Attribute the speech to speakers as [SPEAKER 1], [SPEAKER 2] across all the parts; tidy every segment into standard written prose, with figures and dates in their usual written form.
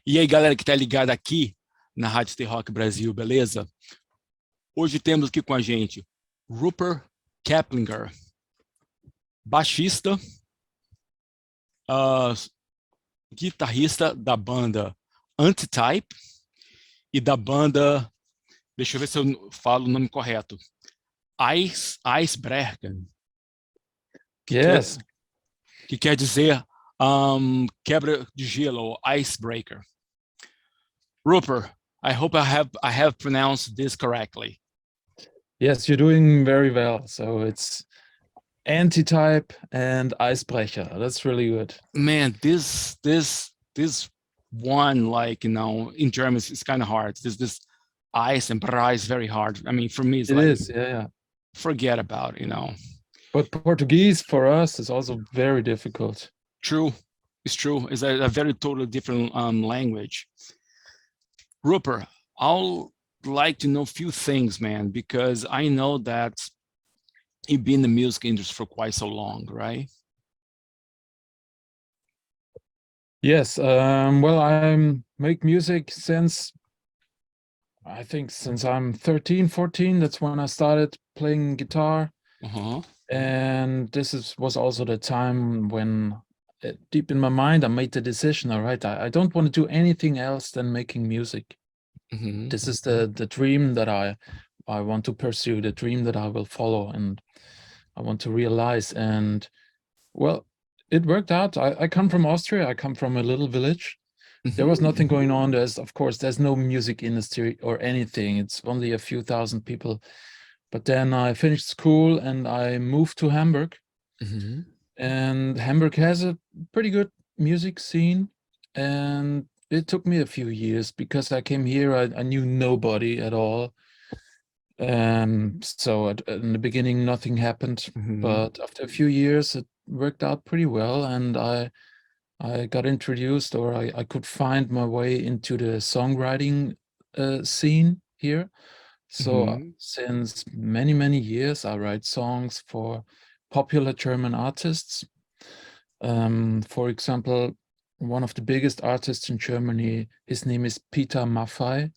[SPEAKER 1] E aí, galera que tá ligada aqui na Rádio T Rock Brasil, beleza? Hoje temos aqui com a gente Rupert Keplinger, baixista, uh, guitarrista da banda Antitype e da banda, deixa eu ver se eu falo o nome correto, Icebreaker, que quer,
[SPEAKER 2] Yes.
[SPEAKER 1] que quer dizer quebra de gelo, ou icebreaker. Rupert, I hope I have pronounced this correctly.
[SPEAKER 2] Yes, you're doing very well. So it's Antitype and Icebreaker. That's really good.
[SPEAKER 1] Man, this one, like, in German it's kind of hard. This ice and bra is very hard. I mean, for me it's
[SPEAKER 2] It
[SPEAKER 1] like
[SPEAKER 2] is, yeah.
[SPEAKER 1] forget about
[SPEAKER 2] But Portuguese for us is also very difficult.
[SPEAKER 1] true. It's true. It's a very totally different language. Rupert, I'll like to know a few things, man, because I know that you've been in the music industry for quite so long, right?
[SPEAKER 2] Yes, well, I make music since I think since I'm 13, 14. That's when I started playing guitar.
[SPEAKER 1] Uh-huh.
[SPEAKER 2] And was also the time when deep in my mind I made the decision, all right, I don't want to do anything else than making music.
[SPEAKER 1] Mm-hmm.
[SPEAKER 2] This is the dream that I want to pursue, the dream that I will follow and I want to realize. And well, it worked out. I come from Austria. I come from a little village. There was nothing going on. There's no music industry or anything. It's only a few thousand people. But then I finished school and I moved to Hamburg.
[SPEAKER 1] Mm-hmm.
[SPEAKER 2] And Hamburg has a pretty good music scene. And it took me a few years because I came here, I knew nobody at all. So in the beginning, nothing happened.
[SPEAKER 1] Mm-hmm.
[SPEAKER 2] But after a few years, it worked out pretty well. And I got introduced, or I could find my way into the songwriting scene here. So
[SPEAKER 1] Mm-hmm.
[SPEAKER 2] since many, many years, I write songs for popular German artists. For example, one of the biggest artists in Germany, his name is Peter Maffay.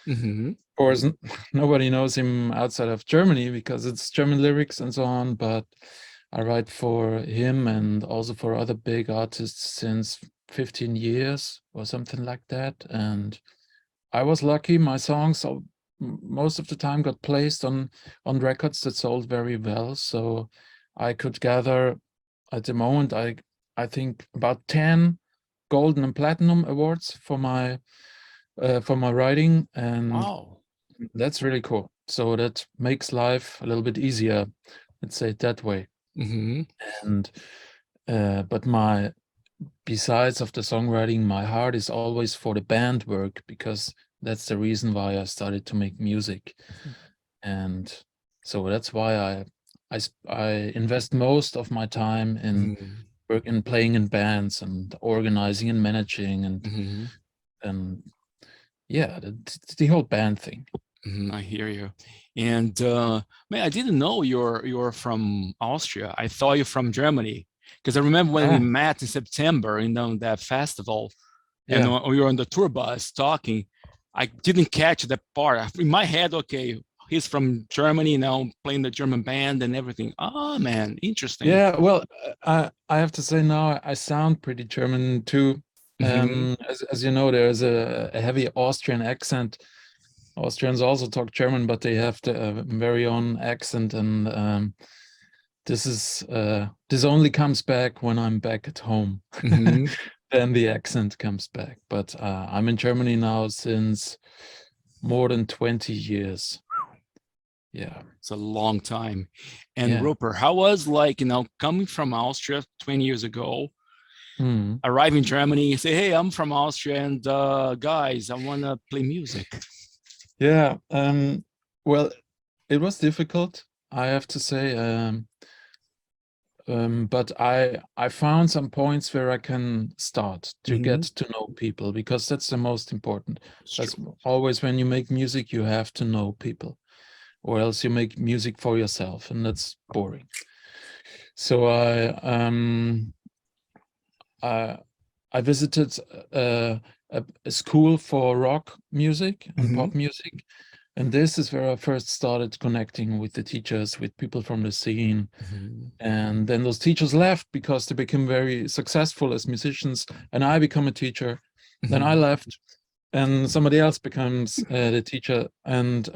[SPEAKER 1] Mm-hmm.
[SPEAKER 2] Of course, nobody knows him outside of Germany because it's German lyrics and so on, but I write for him and also for other big artists since 15 years or something like that. And I was lucky. My songs most of the time got placed on records that sold very well. So I could gather at the moment, I think about 10 golden and platinum awards for my writing, and
[SPEAKER 1] Wow.
[SPEAKER 2] that's really cool. So that makes life a little bit easier, let's say it that way.
[SPEAKER 1] Mm-hmm.
[SPEAKER 2] And but besides of the songwriting, my heart is always for the band work because that's the reason why I started to make music. And so that's why I invest most of my time in
[SPEAKER 1] Mm-hmm.
[SPEAKER 2] work in playing in bands and organizing and managing
[SPEAKER 1] Mm-hmm.
[SPEAKER 2] and yeah, the whole band thing.
[SPEAKER 1] Mm-hmm. I hear you. And man, I didn't know you're from Austria. I thought you're from Germany because I remember when we
[SPEAKER 2] Ah,
[SPEAKER 1] met in September, that festival, and
[SPEAKER 2] yeah.
[SPEAKER 1] we were on the tour bus talking. I didn't catch that part. In my head, okay, he's from Germany now, playing the German band and everything. Oh man, interesting.
[SPEAKER 2] Yeah, well, I have to say now I sound pretty German too.
[SPEAKER 1] Mm-hmm.
[SPEAKER 2] As you know, there's a heavy Austrian accent. Austrians also talk German, but they have the very own accent, and this only comes back when I'm back at home.
[SPEAKER 1] Mm-hmm.
[SPEAKER 2] Then the accent comes back. But I'm in Germany now since more than 20 years. Yeah.
[SPEAKER 1] It's a long time. And
[SPEAKER 2] Yeah.
[SPEAKER 1] Rupert, how was like, coming from Austria 20 years ago,
[SPEAKER 2] Mm.
[SPEAKER 1] arrive in Germany, say, hey, I'm from Austria, and guys, I want to play music.
[SPEAKER 2] Yeah. Well, it was difficult, I have to say. But I found some points where I can start to
[SPEAKER 1] Mm-hmm.
[SPEAKER 2] get to know people because that's the most important.
[SPEAKER 1] It's
[SPEAKER 2] That's
[SPEAKER 1] true.
[SPEAKER 2] always when you make music, you have to know people, or else you make music for yourself, and that's boring. So I I visited a school for rock music and
[SPEAKER 1] Mm-hmm.
[SPEAKER 2] pop music, and this is where I first started connecting with the teachers, with people from the scene.
[SPEAKER 1] Mm-hmm.
[SPEAKER 2] And then those teachers left because they became very successful as musicians, and I become a teacher. Then I
[SPEAKER 1] Mm-hmm.
[SPEAKER 2] left, and somebody else becomes the teacher, and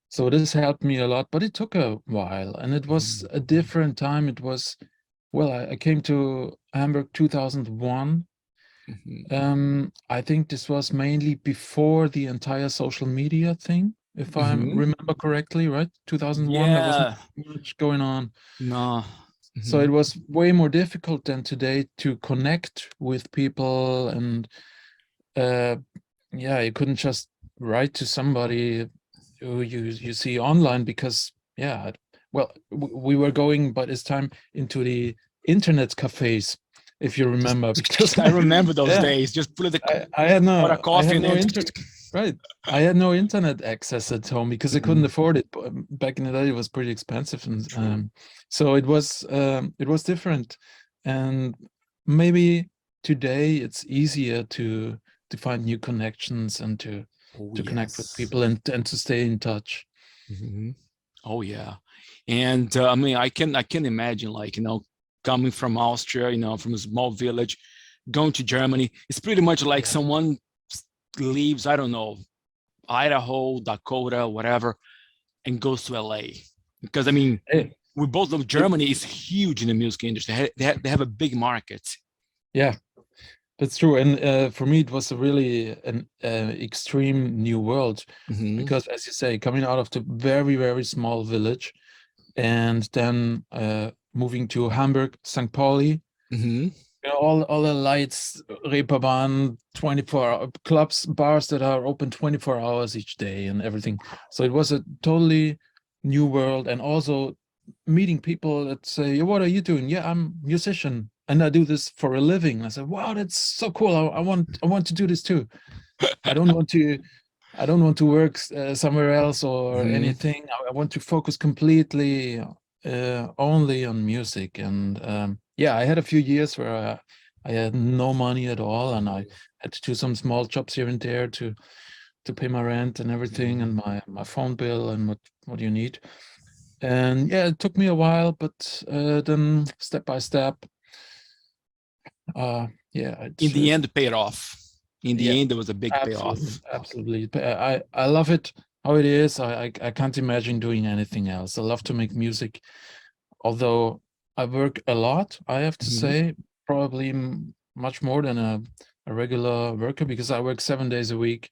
[SPEAKER 2] so this helped me a lot. But it took a while, and it was a different time. It was, well, I came to Hamburg 2001.
[SPEAKER 1] Mm-hmm.
[SPEAKER 2] I think this was mainly before the entire social media thing, if I
[SPEAKER 1] Mm-hmm.
[SPEAKER 2] remember correctly, right? 2001, there wasn't
[SPEAKER 1] Yeah.
[SPEAKER 2] much going on.
[SPEAKER 1] No.
[SPEAKER 2] So it
[SPEAKER 1] Mm-hmm.
[SPEAKER 2] was way more difficult than today to connect with people. And uh, yeah, you couldn't just write to somebody who you see online because, yeah, well, we were going by this time into the internet cafes, if you
[SPEAKER 1] Just,
[SPEAKER 2] remember, because
[SPEAKER 1] I remember those
[SPEAKER 2] yeah,
[SPEAKER 1] days. Just put the pot of
[SPEAKER 2] I
[SPEAKER 1] coffee
[SPEAKER 2] had
[SPEAKER 1] and
[SPEAKER 2] no
[SPEAKER 1] then.
[SPEAKER 2] right. I had no internet access at home because I couldn't
[SPEAKER 1] Mhm.
[SPEAKER 2] afford it. Back in the day, it was pretty expensive, and so it was different. And maybe today it's easier to find new connections and
[SPEAKER 1] Oh
[SPEAKER 2] to connect with
[SPEAKER 1] yes.
[SPEAKER 2] people and to stay in touch.
[SPEAKER 1] Mhm. Oh yeah. And I mean, I can imagine, like, coming from Austria, from a small village, going to Germany. It's pretty much like
[SPEAKER 2] Yeah.
[SPEAKER 1] someone leaves, I don't know, Idaho, Dakota, whatever, and goes to LA. Because I mean,
[SPEAKER 2] Hey,
[SPEAKER 1] we both know
[SPEAKER 2] it,
[SPEAKER 1] Germany is huge in the music industry. They have a big market.
[SPEAKER 2] yeah, that's true. And for me, it was a really an extreme new world
[SPEAKER 1] Hmm.
[SPEAKER 2] because, as you say, coming out of the very, very small village and then moving to Hamburg, St. Pauli,
[SPEAKER 1] Hmm.
[SPEAKER 2] all the lights, Reeperbahn, 24 clubs, bars that are open 24 hours each day and everything. So it was a totally new world. And also meeting people that say, "Yeah, what are you doing?" "Yeah, I'm a musician and I do this for a living." I said, "Wow, that's so cool. I want to do this too. I don't want to I don't want to work somewhere else or
[SPEAKER 1] Hmm.
[SPEAKER 2] anything. I want to focus completely only on music." And yeah, I had a few years where I had no money at all, and I had to do some small jobs here and there to pay my rent and everything, and my phone bill and what you need. And yeah, it took me a while, but then step by step, yeah,
[SPEAKER 1] In the
[SPEAKER 2] it
[SPEAKER 1] end, it paid off. In
[SPEAKER 2] yeah.
[SPEAKER 1] the end, there was a big
[SPEAKER 2] Absolutely,
[SPEAKER 1] payoff.
[SPEAKER 2] absolutely. But I love it how it is. I can't imagine doing anything else. I love to make music, although I work a lot, I have to
[SPEAKER 1] Hmm.
[SPEAKER 2] say, probably much more than a regular worker because I work 7 days a week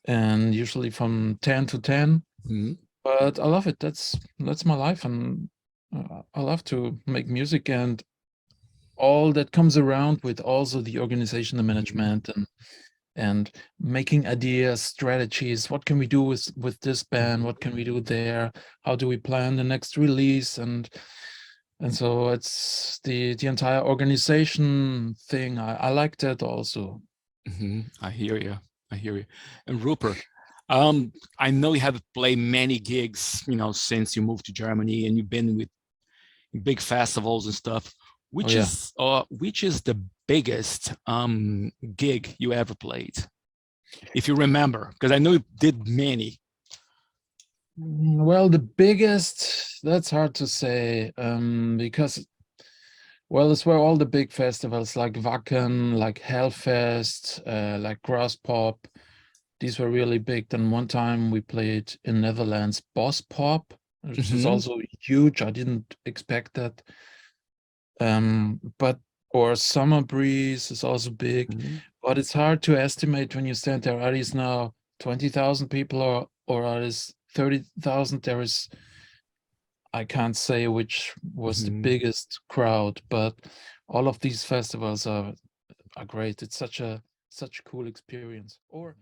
[SPEAKER 2] and usually from 10 to 10.
[SPEAKER 1] Hmm.
[SPEAKER 2] But I love it. That's my life, and I love to make music and all that comes around with also the organization, the
[SPEAKER 1] Hmm.
[SPEAKER 2] management, and making ideas, strategies. What can we do with this band? What can we do there? How do we plan the next release? And so it's the entire organization thing. I like that also.
[SPEAKER 1] Hmm. I hear you. I hear you. And Rupert, I know you have played many gigs, since you moved to Germany, and you've been with big festivals and stuff.
[SPEAKER 2] Oh
[SPEAKER 1] Which
[SPEAKER 2] yeah.
[SPEAKER 1] is the biggest gig you ever played, if you remember? Because I know you did many.
[SPEAKER 2] Well, the biggest, that's hard to say, because well, it's where all the big festivals like Wacken, like Hellfest, like Grass Pop, these were really big. Then one time we played in Netherlands Boss Pop, which is
[SPEAKER 1] Hmm.
[SPEAKER 2] also huge. I didn't expect that. But or Summer Breeze is also big,
[SPEAKER 1] Hmm.
[SPEAKER 2] but it's hard to estimate when you stand there. Are these now 20,000 people or are these 30,000? There is, I can't say which was the
[SPEAKER 1] Hmm.
[SPEAKER 2] biggest crowd, but all of these festivals are great. It's such a cool experience. Or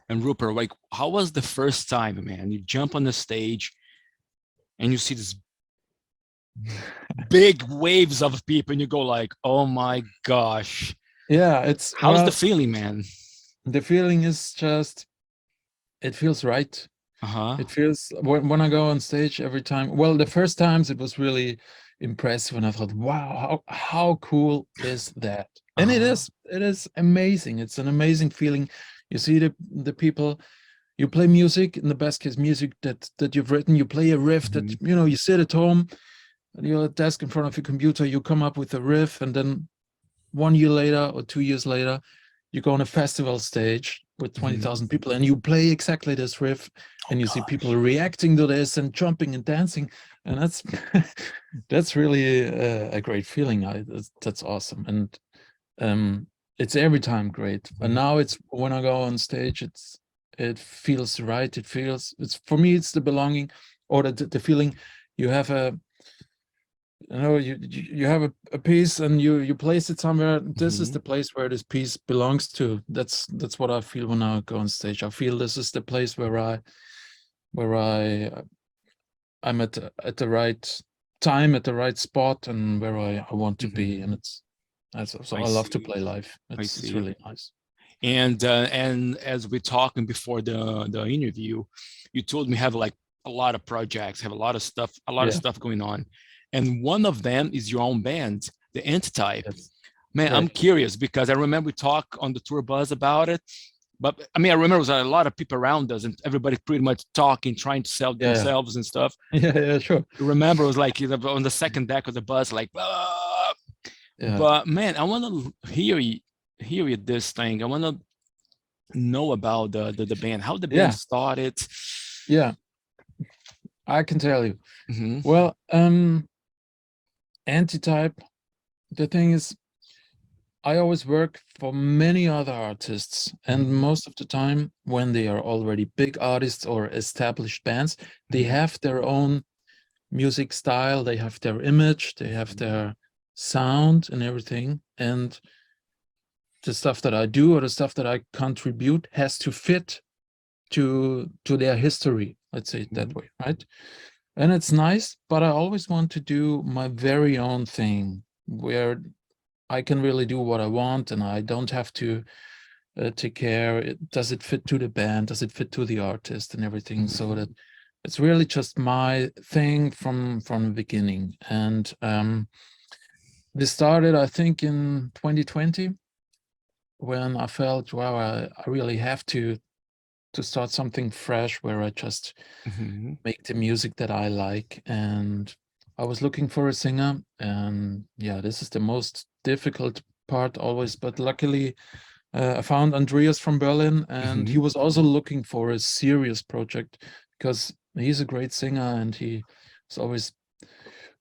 [SPEAKER 1] And Rupert, like, how was the first time, man? You jump on the stage and you see this big waves of people, and you go like, "Oh my gosh,
[SPEAKER 2] yeah, it's
[SPEAKER 1] how's the
[SPEAKER 2] well,
[SPEAKER 1] feeling, man?"
[SPEAKER 2] the feeling is just it feels right.
[SPEAKER 1] Uh huh.
[SPEAKER 2] It feels when I go on stage every time. Well, the first times impressive, and I thought, wow, how cool is that? And
[SPEAKER 1] Uh-huh.
[SPEAKER 2] it is amazing. It's an amazing feeling. You see the people, you play music, in the best case music that you've written, you play a riff that,
[SPEAKER 1] Mhm.
[SPEAKER 2] you know, you sit at home and you're at a desk in front of your computer, you come up with a riff, and then 1 year later or 2 years later, you go on a festival stage with
[SPEAKER 1] Mhm.
[SPEAKER 2] 20,000 people and you play exactly this riff,
[SPEAKER 1] Oh
[SPEAKER 2] and you see people
[SPEAKER 1] gosh.
[SPEAKER 2] reacting to this and jumping and dancing, and that's that's really a great feeling. That's awesome, and um, it's every time great. And
[SPEAKER 1] Mhm.
[SPEAKER 2] now it's when I go on stage, it feels right. It feels, it's for me, it's the belonging, or the feeling you have a, you know, you have a piece and you place it somewhere. This is
[SPEAKER 1] Mhm.
[SPEAKER 2] the place where this piece belongs to. That's what I feel when I go on stage. I feel this is the place where I'm at the right time, at the right spot, and where I want to be. And
[SPEAKER 1] Mhm.
[SPEAKER 2] it's that's so
[SPEAKER 1] I
[SPEAKER 2] I love to
[SPEAKER 1] see.
[SPEAKER 2] play live.
[SPEAKER 1] I
[SPEAKER 2] It's
[SPEAKER 1] see.
[SPEAKER 2] really nice.
[SPEAKER 1] And as we're talking before the interview, you told me you have like a lot of projects, have a lot of
[SPEAKER 2] Yeah.
[SPEAKER 1] stuff going on, and one of them is your own band, the Antitype.
[SPEAKER 2] Yes.
[SPEAKER 1] Man, I'm
[SPEAKER 2] Right.
[SPEAKER 1] curious because I remember we talked on the tour bus about it. But I mean, I remember there was a lot of people around us and everybody pretty much talking, trying to sell
[SPEAKER 2] Yeah.
[SPEAKER 1] themselves and stuff.
[SPEAKER 2] Yeah. Yeah. Sure.
[SPEAKER 1] You remember it was like, you know, on the second deck of the bus, like, "Ah."
[SPEAKER 2] Yeah.
[SPEAKER 1] But man, I want to hear you this thing. I want to know about the band, how the band
[SPEAKER 2] Yeah.
[SPEAKER 1] started.
[SPEAKER 2] Yeah. I can tell you.
[SPEAKER 1] Hmm.
[SPEAKER 2] Well, Antitype. The thing is, I always work for many other artists, and
[SPEAKER 1] Hmm.
[SPEAKER 2] most of the time, when they are already big artists or established bands, they
[SPEAKER 1] Hmm.
[SPEAKER 2] have their own music style, they have their image, they have their sound and everything. And the stuff that I do or the stuff that I contribute has to fit to their history, let's say it that
[SPEAKER 1] Hmm.
[SPEAKER 2] way, right? And it's nice, but I always want to do my very own thing where I can really do what I want, and I don't have to take care. Does it fit to the band? Does it fit to the artist and everything? So that
[SPEAKER 1] Hmm.
[SPEAKER 2] it's really just my thing from the beginning. And this started, I think, in 2020, when I felt, wow, I really have to start something fresh where I just
[SPEAKER 1] Hmm.
[SPEAKER 2] make the music that I like. And I was looking for a singer, and yeah, this is the most difficult part always. But luckily, I found Andreas from Berlin, and he
[SPEAKER 1] Hmm.
[SPEAKER 2] was also looking for a serious project because he's a great singer and he is always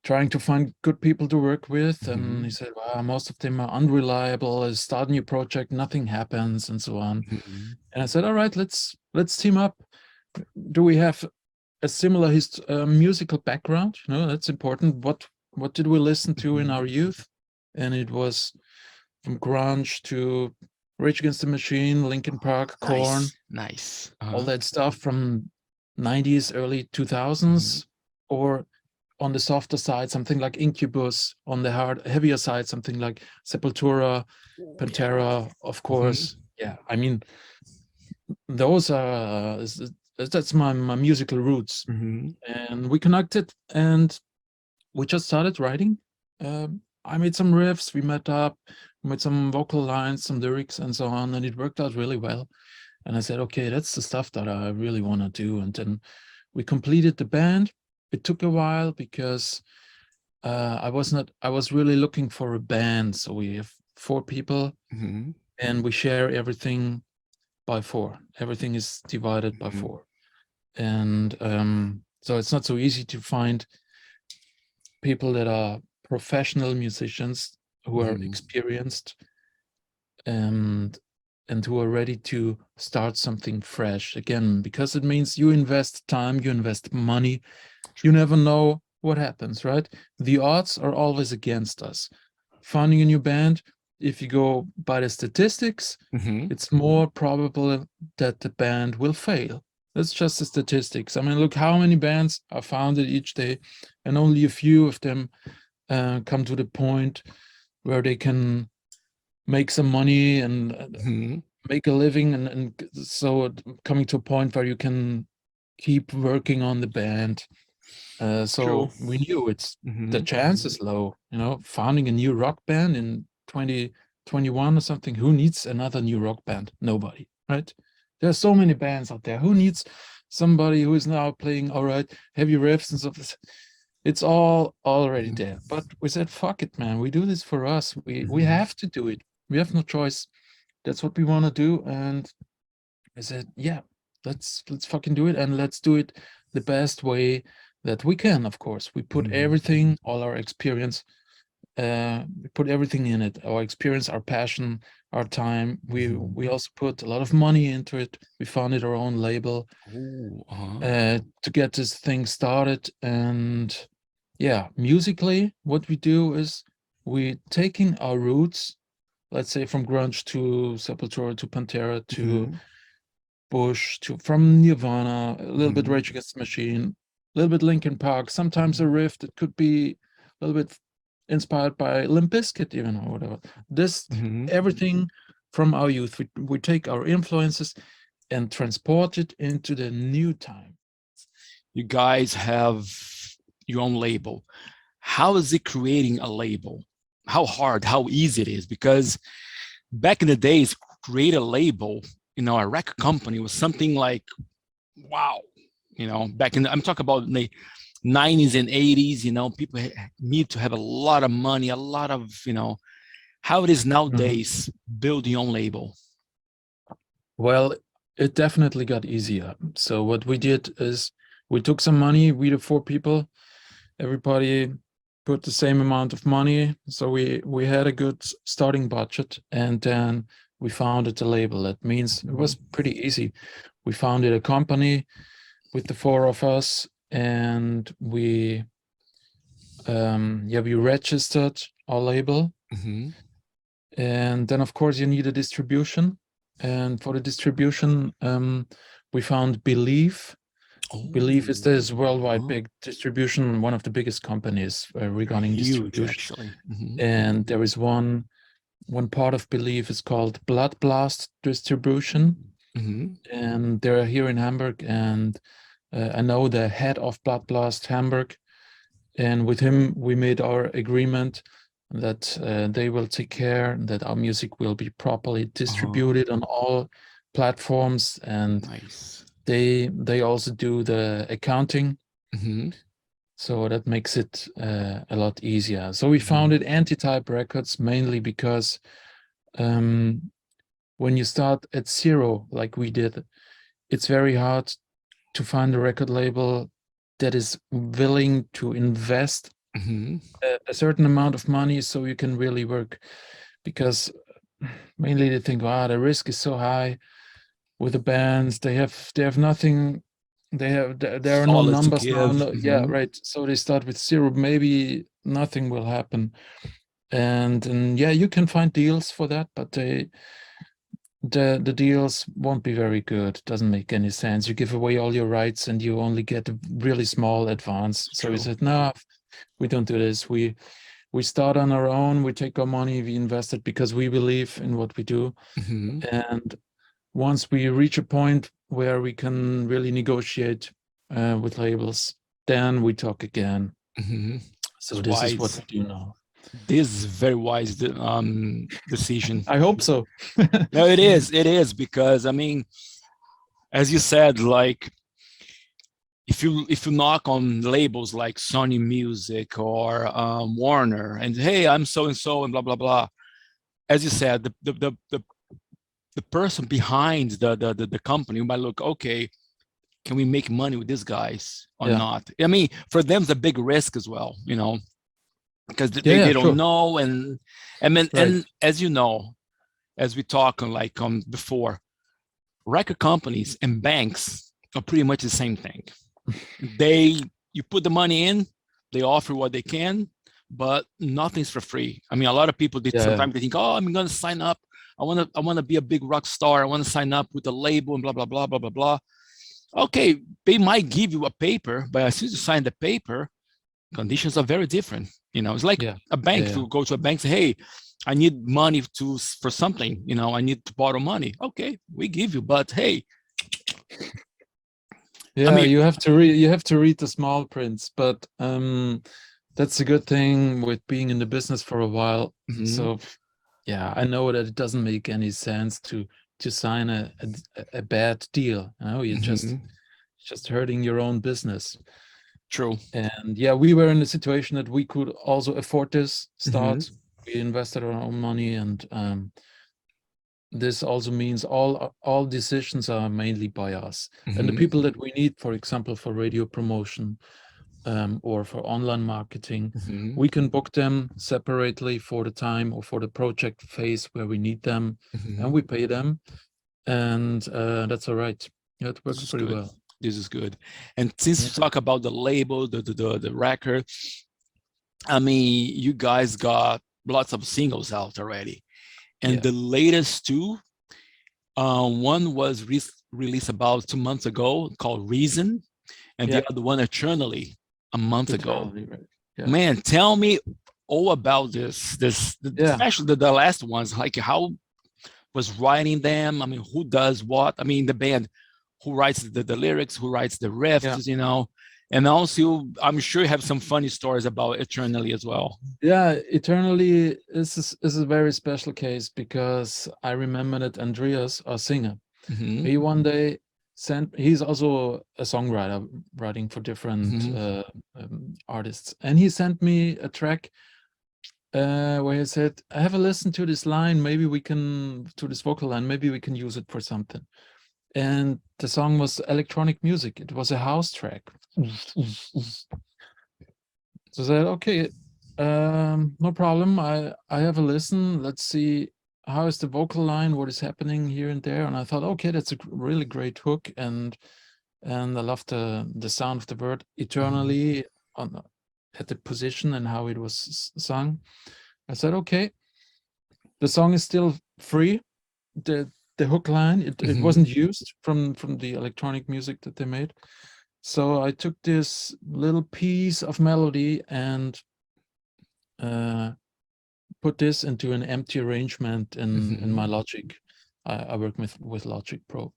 [SPEAKER 2] trying to find good people to work with. And he
[SPEAKER 1] Hmm.
[SPEAKER 2] said, well, most of them are unreliable. I start a new project, nothing happens, and so on.
[SPEAKER 1] Hmm.
[SPEAKER 2] And I said, all right, let's team up. Do we have a similar musical background? You know, that's important. What did we listen to in
[SPEAKER 1] Hmm.
[SPEAKER 2] our youth? And it was from grunge to Rage Against the Machine, Linkin Park, Korn,
[SPEAKER 1] Nice, nice.
[SPEAKER 2] all
[SPEAKER 1] Uh-huh.
[SPEAKER 2] that stuff from 90s, early
[SPEAKER 1] Hmm.
[SPEAKER 2] 2000s, or on the softer side, something like Incubus, on the heavier side, something like Sepultura,
[SPEAKER 1] Yeah.
[SPEAKER 2] Pantera, of
[SPEAKER 1] Hmm.
[SPEAKER 2] course. Yeah, I mean, those are that's my musical roots.
[SPEAKER 1] Hmm.
[SPEAKER 2] And we connected, and we just started writing. I made some riffs, we met up, we made some vocal lines, some lyrics, and so on, and it worked out really well. And I said, okay, that's the stuff that I really want to do. And then we completed the band. It took a while because I was really looking for a band. So we have 4 people,
[SPEAKER 1] Hmm.
[SPEAKER 2] and we share everything by 4. Everything is divided by
[SPEAKER 1] Hmm.
[SPEAKER 2] 4. And so it's not so easy to find people that are professional musicians who are
[SPEAKER 1] Hmm.
[SPEAKER 2] experienced and who are ready to start something fresh again, because it means you invest time, you invest money, you never know what happens, right? The odds are always against us. Finding a new band, if you go by the statistics,
[SPEAKER 1] Hmm.
[SPEAKER 2] it's more probable that the band will fail. That's just the statistics. I mean, look how many bands are founded each day, and only a few of them come to the point where they can make some money and
[SPEAKER 1] Hmm.
[SPEAKER 2] make a living, and so coming to a point where you can keep working on the band.
[SPEAKER 1] True.
[SPEAKER 2] So we knew the
[SPEAKER 1] Mm-hmm.
[SPEAKER 2] chance is low. Founding a new rock band in 2021 or something. Who needs another new rock band? Nobody, right? There's so many bands out there. Who needs somebody who is now playing all right heavy riffs and stuff? It's all already there. But we said, fuck it, man. We do this for us. We
[SPEAKER 1] Mm-hmm.
[SPEAKER 2] have to do it. We have no choice. That's what we want to do. And I said, yeah, let's fucking do it, and let's do it the best way that we can. Of course, we put
[SPEAKER 1] Mm-hmm.
[SPEAKER 2] everything, all our experience, we put everything in it. Our experience, our passion, our time. We also put a lot of money into it. We founded our own label
[SPEAKER 1] Oh, uh-huh.
[SPEAKER 2] to get this thing started. And yeah, musically, what we do is we taking our roots, let's say from grunge to Sepultura to Pantera to
[SPEAKER 1] Mm-hmm.
[SPEAKER 2] Bush to from Nirvana, a little bit
[SPEAKER 1] Mm-hmm.
[SPEAKER 2] Rage Against the Machine, a little bit Linkin Park, sometimes a riff that could be a little bit inspired by Limp Bizkit even or whatever. This
[SPEAKER 1] Mm-hmm.
[SPEAKER 2] everything from our youth. We take our influences and transport it into the new time.
[SPEAKER 1] You guys have your own label. How is it creating a label? How hard, how easy it is? Because back in the days, create a label, a record company was something like, wow, back in I'm talking about the 90s and 80s, people need to have a lot of money, a lot of, how it is
[SPEAKER 2] Mhm.
[SPEAKER 1] nowadays, build your own label.
[SPEAKER 2] Well, it definitely got easier. So what we did is we took some money, we the four people, everybody put the same amount of money, so we had a good starting budget, and then we founded a label. That means it was pretty easy. We founded a company with the four of us, and we registered our label.
[SPEAKER 1] Mm-hmm.
[SPEAKER 2] And then of course you need a distribution, and for the distribution we found Believe. Believe is
[SPEAKER 1] Oh,
[SPEAKER 2] this worldwide
[SPEAKER 1] uh-huh.
[SPEAKER 2] big distribution, one of the biggest companies regarding
[SPEAKER 1] Huge,
[SPEAKER 2] distribution.
[SPEAKER 1] actually. Mm-hmm.
[SPEAKER 2] And there is one part of Believe is called Blood Blast Distribution,
[SPEAKER 1] Mm-hmm.
[SPEAKER 2] and they're here in Hamburg. And I know the head of Blood Blast Hamburg, and with him we made our agreement that they will take care that our music will be properly
[SPEAKER 1] Uh-huh.
[SPEAKER 2] distributed on all platforms, and
[SPEAKER 1] Nice.
[SPEAKER 2] they also do the accounting.
[SPEAKER 1] Mm-hmm.
[SPEAKER 2] So that makes it a lot easier. So we
[SPEAKER 1] Mm-hmm.
[SPEAKER 2] founded Antitype Records mainly because um, when you start at zero, like we did, it's very hard to find a record label that is willing to invest
[SPEAKER 1] Mm-hmm.
[SPEAKER 2] a certain amount of money so you can really work. Because mainly they think, wow, the risk is so high with the bands. They have nothing. There are no
[SPEAKER 1] Solid to
[SPEAKER 2] numbers now.
[SPEAKER 1] give.
[SPEAKER 2] No, yeah,
[SPEAKER 1] Mm-hmm.
[SPEAKER 2] right. So they start with zero. Maybe nothing will happen. And yeah, you can find deals for that, but the deals won't be very good. It doesn't make any sense. You give away all your rights and you only get a really small advance. So we
[SPEAKER 1] True.
[SPEAKER 2] said, no, we don't do this. We start on our own. We take our money. We invest it because we believe in what we do.
[SPEAKER 1] Mm-hmm.
[SPEAKER 2] And once we reach a point where we can really negotiate with labels, then we talk again.
[SPEAKER 1] Mm-hmm.
[SPEAKER 2] So
[SPEAKER 1] It's
[SPEAKER 2] this is what
[SPEAKER 1] wise.
[SPEAKER 2] we do now.
[SPEAKER 1] This is very wise decision.
[SPEAKER 2] I hope so.
[SPEAKER 1] No, it is. It is because as you said, like if you knock on labels like Sony Music or Warner, and hey, I'm so and blah blah blah. As you said, the person behind the company might look, okay, can we make money with these guys or
[SPEAKER 2] Yeah.
[SPEAKER 1] not? For them, it's a big risk as well, because
[SPEAKER 2] Yeah,
[SPEAKER 1] they
[SPEAKER 2] yeah,
[SPEAKER 1] don't
[SPEAKER 2] sure.
[SPEAKER 1] know.
[SPEAKER 2] Right.
[SPEAKER 1] And as you know, as we talked like before, record companies and banks are pretty much the same thing. You put the money in, they offer what they can, but nothing's for free. A lot of people
[SPEAKER 2] Yeah.
[SPEAKER 1] sometimes they think, oh, I'm going to sign up. I want to be a big rock star. I want to sign up with a label and blah blah blah blah blah blah. Okay, they might give you a paper, but as soon as you sign the paper, conditions are very different. It's like
[SPEAKER 2] Yeah.
[SPEAKER 1] a bank. If
[SPEAKER 2] Yeah.
[SPEAKER 1] you go to a bank, say, hey, I need money for something. I need to borrow money. Okay, we give you, but hey, I
[SPEAKER 2] Yeah,
[SPEAKER 1] mean,
[SPEAKER 2] you have to read the small prints, but that's a good thing with being in the business for a while.
[SPEAKER 1] mhm,
[SPEAKER 2] So yeah, I know that it doesn't make any sense to sign a bad deal. You know, you're
[SPEAKER 1] mhm,
[SPEAKER 2] just hurting your own business.
[SPEAKER 1] true.
[SPEAKER 2] And yeah, we were in a situation that we could also afford this
[SPEAKER 1] Mhm,
[SPEAKER 2] start. We invested our own money, and this also means all decisions are mainly by us. And the
[SPEAKER 1] mhm,
[SPEAKER 2] people that we need, for example, for radio promotion, or for online marketing,
[SPEAKER 1] mhm,
[SPEAKER 2] we can book them separately for the time or for the project phase where we need them, and
[SPEAKER 1] mhm.
[SPEAKER 2] we pay them, and that's all right. Yeah, it
[SPEAKER 1] This
[SPEAKER 2] works
[SPEAKER 1] is
[SPEAKER 2] pretty
[SPEAKER 1] good.
[SPEAKER 2] well.
[SPEAKER 1] This is good. And since
[SPEAKER 2] Yeah,
[SPEAKER 1] you talk about the label, the record, I mean, you guys got lots of singles out already, and
[SPEAKER 2] yeah,
[SPEAKER 1] the latest two, one was released about 2 months ago called Reason, and the
[SPEAKER 2] yeah,
[SPEAKER 1] other one Eternally a month ago.
[SPEAKER 2] eternally right. Yeah,
[SPEAKER 1] Man, tell me all about this,
[SPEAKER 2] yeah.
[SPEAKER 1] especially the last ones, like how was writing them. I mean, who does what? I mean, the band, who writes the lyrics, who writes the
[SPEAKER 2] Yeah.
[SPEAKER 1] riffs, and also I'm sure you have some funny stories about Eternally as well.
[SPEAKER 2] Yeah, Eternally is a very special case because I remember that Andreas, our singer,
[SPEAKER 1] Mm-hmm.
[SPEAKER 2] he one day he's also a songwriter writing for different
[SPEAKER 1] Mm-hmm.
[SPEAKER 2] artists, and he sent me a track where he said, I have a listen to this line, maybe we can, to this vocal line, maybe we can use it for something. And the song was electronic music. It was a house track. So I said, okay, no problem. I have a listen. Let's see how is the vocal line, what is happening here and there. And I thought, okay, that's a really great hook, and I love the sound of the word
[SPEAKER 1] Mm-hmm.
[SPEAKER 2] eternally on at the position and how it was sung. I said, okay, the song is still free. The hook line, it
[SPEAKER 1] Mm-hmm.
[SPEAKER 2] wasn't used from the electronic music that they made. So I took this little piece of melody and uh, put this into an empty arrangement in my
[SPEAKER 1] Mm-hmm.
[SPEAKER 2] Logic. I work with Logic Pro,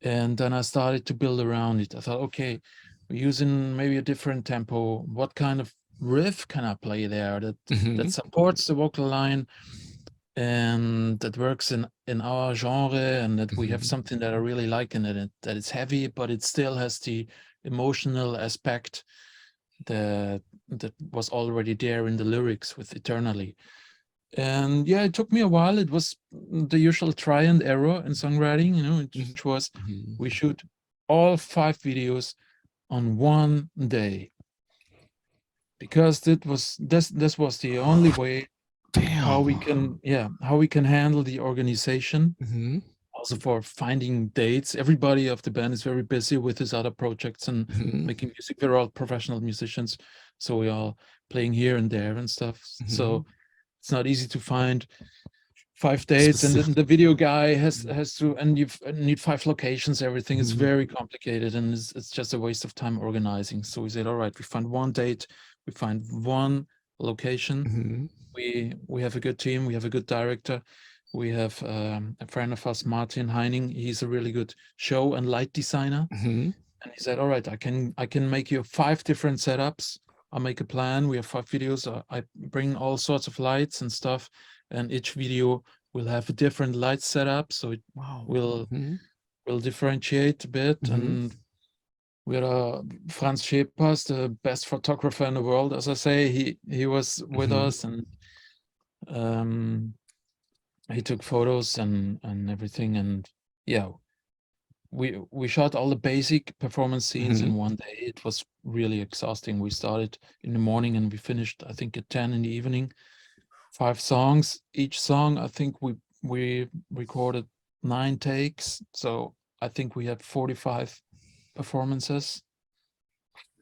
[SPEAKER 2] and then I started to build around it. I thought, okay, we're using maybe a different tempo. What kind of riff can I play there that
[SPEAKER 1] Mm-hmm.
[SPEAKER 2] supports the vocal line and that works in our genre, and that we have
[SPEAKER 1] Mm-hmm.
[SPEAKER 2] something that I really like in it, that it's heavy, but it still has the emotional aspect that was already there in the lyrics with Eternally. And yeah, it took me a while. It was the usual try and error in songwriting, which was
[SPEAKER 1] Mm-hmm.
[SPEAKER 2] we shoot all 5 videos on one day, because this was the only way how we
[SPEAKER 1] Damn.
[SPEAKER 2] can, yeah, how we can handle the organization,
[SPEAKER 1] Mm-hmm.
[SPEAKER 2] also for finding dates. Everybody of the band is very busy with his other projects and
[SPEAKER 1] Mm-hmm.
[SPEAKER 2] making music. We're all professional musicians, so we all playing here and there and stuff.
[SPEAKER 1] Mm-hmm.
[SPEAKER 2] So it's not easy to find 5 dates, and then
[SPEAKER 1] Specific.
[SPEAKER 2] the video guy has to, and you need 5 locations. Everything is
[SPEAKER 1] Mm-hmm.
[SPEAKER 2] very complicated, and it's just a waste of time organizing. So we said, all right, we find one date, we find one location.
[SPEAKER 1] Mm-hmm.
[SPEAKER 2] We have a good team, we have a good director. We have a friend of us, Martin Heining. He's a really good show and light designer,
[SPEAKER 1] Mm-hmm.
[SPEAKER 2] and he said, all right, I can make you 5 different setups. I'll make a plan. We have 5 videos. I bring all sorts of lights and stuff, and each video will have a different light setup, so it
[SPEAKER 1] Wow.
[SPEAKER 2] will
[SPEAKER 1] Mm-hmm.
[SPEAKER 2] will differentiate a bit.
[SPEAKER 1] Mm-hmm.
[SPEAKER 2] And we had Franz Schepers, the best photographer in the world, as I say. He was with
[SPEAKER 1] Mm-hmm.
[SPEAKER 2] us, and um, he took photos and everything. And yeah, we shot all the basic performance scenes
[SPEAKER 1] Mm-hmm.
[SPEAKER 2] in one day. It was really exhausting. We started in the morning and we finished, I think, at 10 in the evening. 5 songs. Each song, I think we recorded 9 takes. So I think we had 45 performances.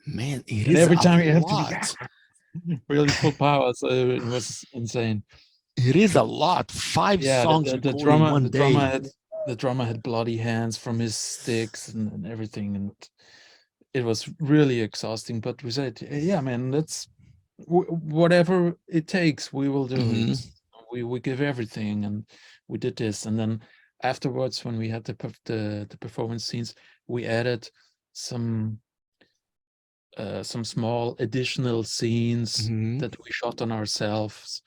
[SPEAKER 1] Man, it
[SPEAKER 2] And
[SPEAKER 1] is
[SPEAKER 2] every
[SPEAKER 1] a
[SPEAKER 2] time you have to be
[SPEAKER 1] lot.
[SPEAKER 2] really full power. So it was insane.
[SPEAKER 1] It is a lot. Five
[SPEAKER 2] Yeah,
[SPEAKER 1] songs
[SPEAKER 2] the
[SPEAKER 1] recorded in
[SPEAKER 2] drummer
[SPEAKER 1] one
[SPEAKER 2] the drummer
[SPEAKER 1] day.
[SPEAKER 2] had the drummer had bloody hands from his sticks and everything, and it was really exhausting. But we said, yeah, man, let's whatever it takes, we will do
[SPEAKER 1] Mm-hmm.
[SPEAKER 2] it. We give everything, and we did this. And then afterwards, when we had the performance scenes, we added some small additional scenes
[SPEAKER 1] Hmm.
[SPEAKER 2] that we shot on ourselves,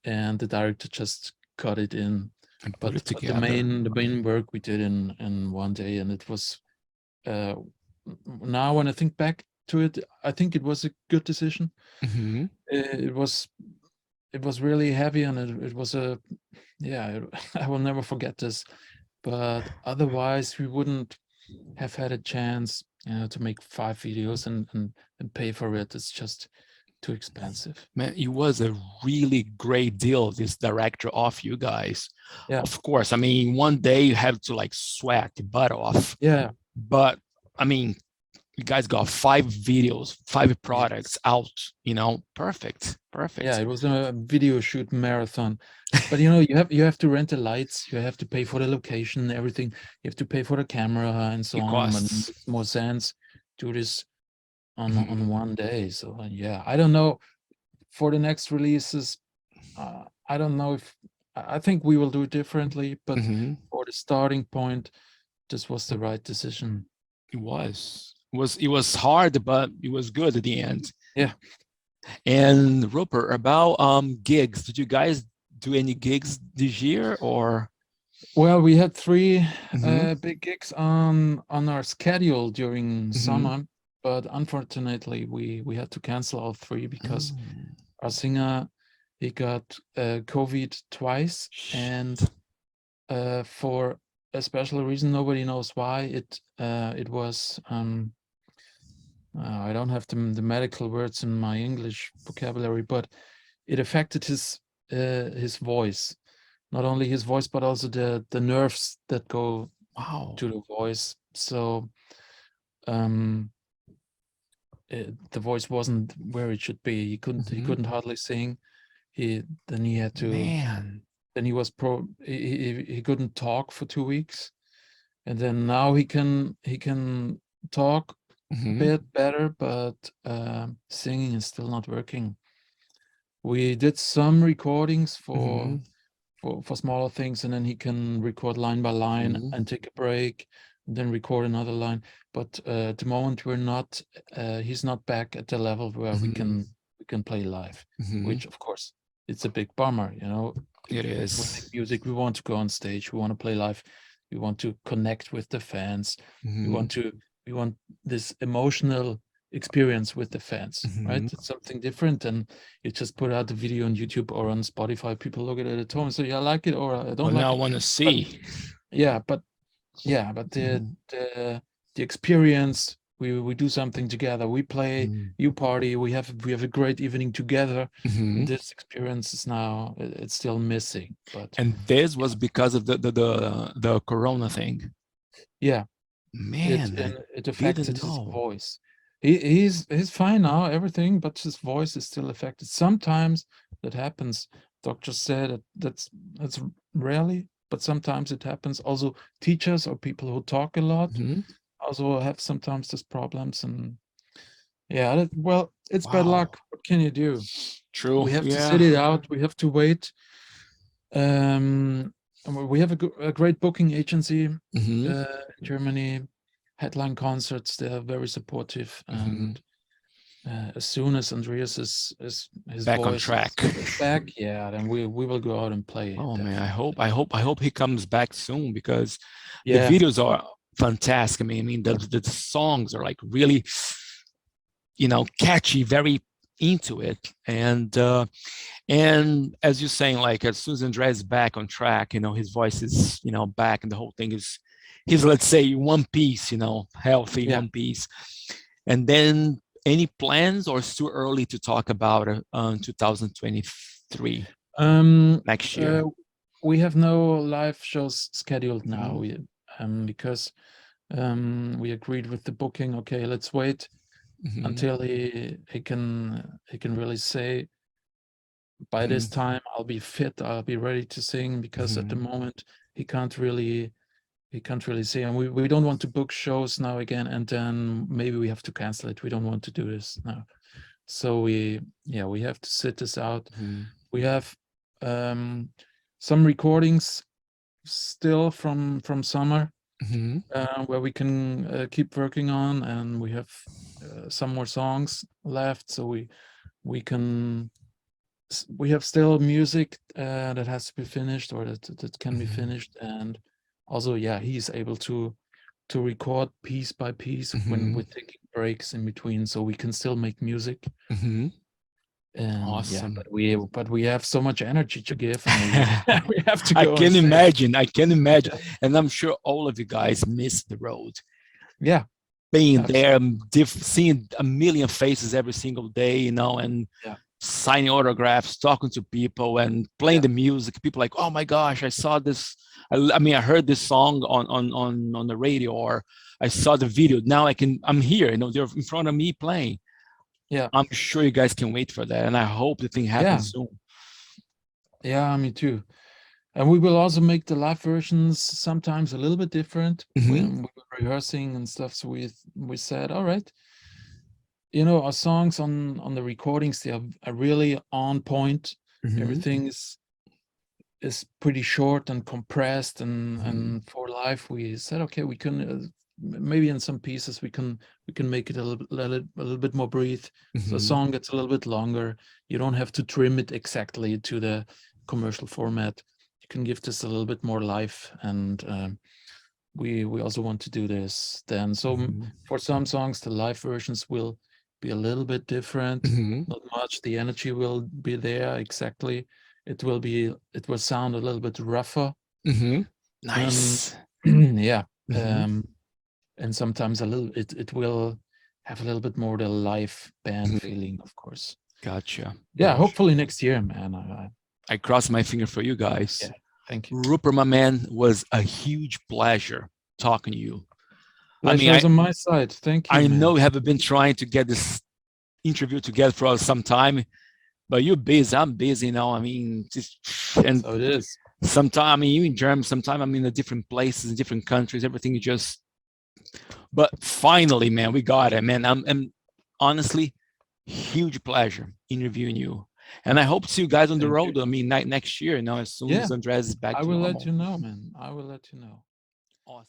[SPEAKER 2] and the director just cut it in.
[SPEAKER 1] And put
[SPEAKER 2] But
[SPEAKER 1] it
[SPEAKER 2] the
[SPEAKER 1] together.
[SPEAKER 2] main work we did in one day, and it was uh, now when I think back to it, I think it was a good decision.
[SPEAKER 1] Hmm.
[SPEAKER 2] It was really heavy, and it was a I will never forget this. But otherwise, we wouldn't have had a chance, to make 5 videos and pay for it. It's just too expensive.
[SPEAKER 1] Man, it was a really great deal, this director off you guys.
[SPEAKER 2] Yeah,
[SPEAKER 1] Of course, I mean, one day you have to like sweat your butt off,
[SPEAKER 2] yeah,
[SPEAKER 1] but I mean, you guys got 5 videos, 5 products
[SPEAKER 2] yes,
[SPEAKER 1] out, perfect,
[SPEAKER 2] yeah.
[SPEAKER 1] perfect.
[SPEAKER 2] It was a video shoot marathon. But you have to rent the lights, you have to pay for the location, everything. You have to pay for the camera and so
[SPEAKER 1] It
[SPEAKER 2] on. And it
[SPEAKER 1] costs.
[SPEAKER 2] makes more sense do this on
[SPEAKER 1] Hmm.
[SPEAKER 2] one day. So yeah, I don't know for the next releases. I don't know if I think we will do it differently, but
[SPEAKER 1] Hmm.
[SPEAKER 2] for the starting point, this was the right decision.
[SPEAKER 1] It was hard, but it was good at the end.
[SPEAKER 2] Yeah.
[SPEAKER 1] And Rupert, about gigs, did you guys do any gigs this year or?
[SPEAKER 2] Well, we had three
[SPEAKER 1] Hmm.
[SPEAKER 2] big gigs on our schedule during
[SPEAKER 1] Hmm.
[SPEAKER 2] summer, but unfortunately, we had to cancel all three because
[SPEAKER 1] Oh,
[SPEAKER 2] our singer, he got COVID twice, and for a special reason, nobody knows why. It was I don't have the medical words in my English vocabulary, but it affected his voice. Not only his voice, but also the nerves that go
[SPEAKER 1] wow.
[SPEAKER 2] to the voice. So um, the voice wasn't where it should be. He
[SPEAKER 1] Hmm.
[SPEAKER 2] couldn't hardly sing. He had to.
[SPEAKER 1] Man.
[SPEAKER 2] Then he was he couldn't talk for 2 weeks, and then now he can talk a
[SPEAKER 1] Hmm.
[SPEAKER 2] bit better, but singing is still not working. We did some recordings
[SPEAKER 1] Hmm.
[SPEAKER 2] for smaller things, and then he can record line by line
[SPEAKER 1] Hmm.
[SPEAKER 2] and take a break, and then record another line. But at the moment, he's not back at the level where
[SPEAKER 1] Hmm.
[SPEAKER 2] we can play live,
[SPEAKER 1] Hmm.
[SPEAKER 2] which of course it's a big bummer.
[SPEAKER 1] It
[SPEAKER 2] We make
[SPEAKER 1] is.
[SPEAKER 2] music, we want to go on stage, we want to play live, we want to connect with the fans, we
[SPEAKER 1] Hmm.
[SPEAKER 2] want to we want this emotional experience with the fans, right?
[SPEAKER 1] Hmm.
[SPEAKER 2] It's something different than you just put out the video on YouTube or on Spotify. People look at it at home and say, "Yeah, I like it," or "I
[SPEAKER 1] Well,
[SPEAKER 2] don't
[SPEAKER 1] now
[SPEAKER 2] like
[SPEAKER 1] I
[SPEAKER 2] it."
[SPEAKER 1] want to
[SPEAKER 2] But
[SPEAKER 1] see.
[SPEAKER 2] yeah, but yeah, but
[SPEAKER 1] Hmm.
[SPEAKER 2] the experience. We do something together. We play,
[SPEAKER 1] Hmm.
[SPEAKER 2] you party. We have a great evening together,
[SPEAKER 1] Hmm.
[SPEAKER 2] and this experience is now it's still missing. But
[SPEAKER 1] And this was
[SPEAKER 2] yeah,
[SPEAKER 1] because of the Corona thing.
[SPEAKER 2] yeah,
[SPEAKER 1] Man, I
[SPEAKER 2] it affected
[SPEAKER 1] didn't
[SPEAKER 2] his
[SPEAKER 1] know.
[SPEAKER 2] voice. He's fine now, everything, but his voice is still affected. Sometimes that happens. Doctors said that's rarely, but sometimes it happens. Also, teachers or people who talk a lot
[SPEAKER 1] Hmm.
[SPEAKER 2] also have sometimes these problems. And yeah, well, it's bad
[SPEAKER 1] Wow.
[SPEAKER 2] luck. What can you do?
[SPEAKER 1] True.
[SPEAKER 2] We have to sit
[SPEAKER 1] Yeah.
[SPEAKER 2] it out. We have to wait. And we have a great booking agency
[SPEAKER 1] Hmm.
[SPEAKER 2] in Germany. Headline concerts, they are very supportive.
[SPEAKER 1] Hmm.
[SPEAKER 2] And as soon as Andreas is his
[SPEAKER 1] Back on
[SPEAKER 2] voice
[SPEAKER 1] track.
[SPEAKER 2] is back, yeah, then we will go out and play,
[SPEAKER 1] Oh man, I
[SPEAKER 2] definitely.
[SPEAKER 1] hope, I hope, I hope he comes back soon because the
[SPEAKER 2] Yeah,
[SPEAKER 1] videos are fantastic. I mean, the songs are like really, catchy, very into it, and as you're saying, like as soon as Andre is back on track, his voice is, back, and the whole thing is, he's, let's say, one piece, healthy
[SPEAKER 2] yeah.
[SPEAKER 1] one piece, and then any plans, or it's too early to talk about 2023
[SPEAKER 2] Um,
[SPEAKER 1] next
[SPEAKER 2] uh,
[SPEAKER 1] year?
[SPEAKER 2] we have no live shows scheduled now.
[SPEAKER 1] Hmm.
[SPEAKER 2] Because we agreed with the booking. Okay, let's wait
[SPEAKER 1] Hmm.
[SPEAKER 2] until he can really say, by
[SPEAKER 1] Hmm.
[SPEAKER 2] this time I'll be fit, I'll be ready to sing, because at the
[SPEAKER 1] Hmm.
[SPEAKER 2] moment he can't really say. And we don't want to book shows now again, and then maybe we have to cancel it. We don't want to do this now. So we have to sit this out.
[SPEAKER 1] Hmm.
[SPEAKER 2] We have some recordings still from summer. where we can keep working on, and we have some more songs left, so we can we have still music that has to be finished, or that can be finished, and also he's able to record piece by piece when we're taking breaks in between, so we can still make music. And
[SPEAKER 1] Awesome.
[SPEAKER 2] but we have so much energy to give, and we have to
[SPEAKER 1] I
[SPEAKER 2] go on
[SPEAKER 1] can
[SPEAKER 2] stage.
[SPEAKER 1] imagine. I can imagine. And I'm sure all of you guys miss the road.
[SPEAKER 2] Yeah,
[SPEAKER 1] Being there,
[SPEAKER 2] absolutely.
[SPEAKER 1] seeing a million faces every single day, you know, and
[SPEAKER 2] Yeah,
[SPEAKER 1] signing autographs, talking to people, and playing the music. People like, oh my gosh, I saw this. I mean, I heard this song on the radio, or I saw the video. Now I'm here. You know, they're in front of me playing.
[SPEAKER 2] yeah,
[SPEAKER 1] I'm sure you guys can wait for that, and I hope the thing
[SPEAKER 2] yeah,
[SPEAKER 1] happens soon.
[SPEAKER 2] yeah. Me too. And we will also make the live versions sometimes a little bit different when we were rehearsing and stuff. So we said, all right, you know, our songs on the recordings, they are really on point. Everything is pretty short and compressed, and for live we said, okay, we can maybe in some pieces we can make it a little bit more breathe. So a song gets a little bit longer. You don't have to trim it exactly to the commercial format. You can give this a little bit more life, and we also want to do this then. So for some songs, the live versions will be a little bit different. Not much. The energy will be there exactly. It will sound a little bit rougher.
[SPEAKER 1] Nice.
[SPEAKER 2] Yeah. And sometimes it will have a little bit more the live band feeling, of course.
[SPEAKER 1] Gotcha.
[SPEAKER 2] Yeah, hopefully next year, man.
[SPEAKER 1] I cross my finger for you guys.
[SPEAKER 2] Yeah, thank you.
[SPEAKER 1] Rupert, my man, was a huge pleasure talking to you.
[SPEAKER 2] Pleasure is on my side. Thank you,
[SPEAKER 1] I
[SPEAKER 2] man.
[SPEAKER 1] know we have been trying to get this interview together for some time, but you're busy. I'm busy now. I mean, and
[SPEAKER 2] So it is.
[SPEAKER 1] sometimes, I mean, you in Germany, sometimes I'm in the different places, in different countries, everything is just, but finally, man, we got it, man. I'm honestly, huge pleasure interviewing you. And I hope to see you guys on the
[SPEAKER 2] Thank
[SPEAKER 1] road.
[SPEAKER 2] you.
[SPEAKER 1] I mean, next year, you know, as soon
[SPEAKER 2] Yeah,
[SPEAKER 1] as Andres is back
[SPEAKER 2] I
[SPEAKER 1] to
[SPEAKER 2] will let
[SPEAKER 1] normal.
[SPEAKER 2] you know, man. I will let you know.
[SPEAKER 1] Awesome.